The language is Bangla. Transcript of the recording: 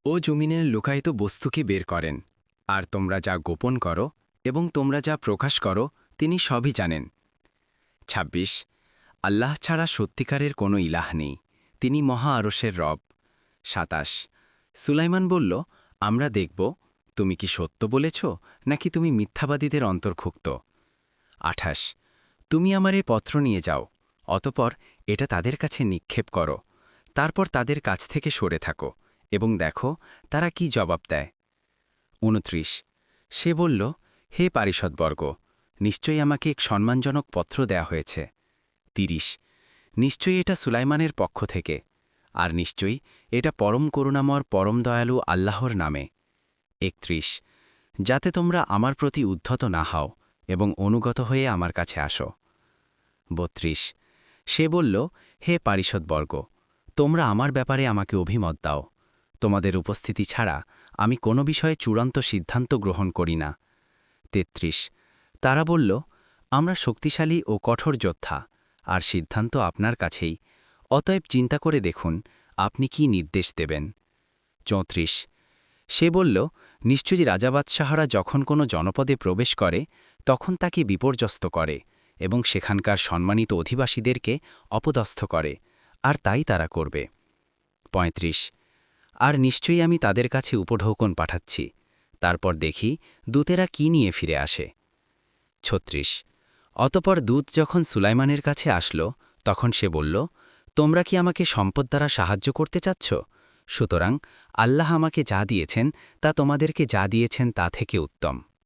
ও জমিনের লুকায়িত বস্তুকে বের করেন, আর তোমরা যা গোপন করো এবং তোমরা যা প্রকাশ করো তিনি সবই জানেন। ২৬ আল্লাহ ছাড়া সত্যিকারের কোনো ইলাহ নেই, তিনি মহা আরশের রব। ২৭ সুলাইমান বলল, আমরা দেখব তুমি কি সত্য বলেছ নাকি তুমি মিথ্যাবাদীদের অন্তর্ভুক্ত। ২৮ তুমি আমার এ পত্র নিয়ে যাও, অতপর এটা তাদের কাছে নিক্ষেপ করো, তারপর তাদের কাছ থেকে সরে থাকো এবং দেখো তারা কি জবাব দেয়। ২৯ সে বলল, হে পারিষদবর্গ, নিশ্চয়ই আমাকে এক সম্মানজনক পত্র দেয়া হয়েছে। ৩০ নিশ্চয়ই এটা সুলাইমানের পক্ষ থেকে, আর নিশ্চয়ই এটা পরম করুণাময় পরম দয়ালু আল্লাহর নামে। ৩১ যাতে তোমরা আমার প্রতি উদ্ধত না হও এবং অনুগত হয়ে আমার কাছে আসো। ৩২ সে বলল, হে পারিষদবর্গ, তোমরা আমার ব্যাপারে আমাকে অভিমত দাও, তোমাদের উপস্থিতি ছাড়া আমি কোনো বিষয়ে চূড়ান্ত সিদ্ধান্ত গ্রহণ করি না। ৩৩ তারা বলল, আমরা শক্তিশালী ও কঠোর যোদ্ধা, আর সিদ্ধান্ত আপনার কাছেই, অতএব চিন্তা করে দেখুন আপনি কি নির্দেশ দেবেন। ৩৪ সে বলল, নিশ্চয়ই রাজাবাদশাহরা যখন কোনো জনপদে প্রবেশ করে তখন তাকে বিপর্যস্ত করে এবং সেখানকার সম্মানিত অধিবাসীদেরকে অপদস্থ করে, আর তাই তারা করবে। ৩৫ আর নিশ্চয়ই আমি তাদের কাছে উপঢৌকন পাঠাচ্ছি, তারপর দেখি দূতেরা কি নিয়ে ফিরে আসে। ৩৬ অতপর দূত যখন সুলাইমানের কাছে আসলো তখন সে বলল, তোমরা কি আমাকে সম্পদ দ্বারা সাহায্য করতে চাচ্ছ? সুতরাং আল্লাহ আমাকে যা দিয়েছেন তা তোমাদেরকে যা দিয়েছেন তা থেকে উত্তম।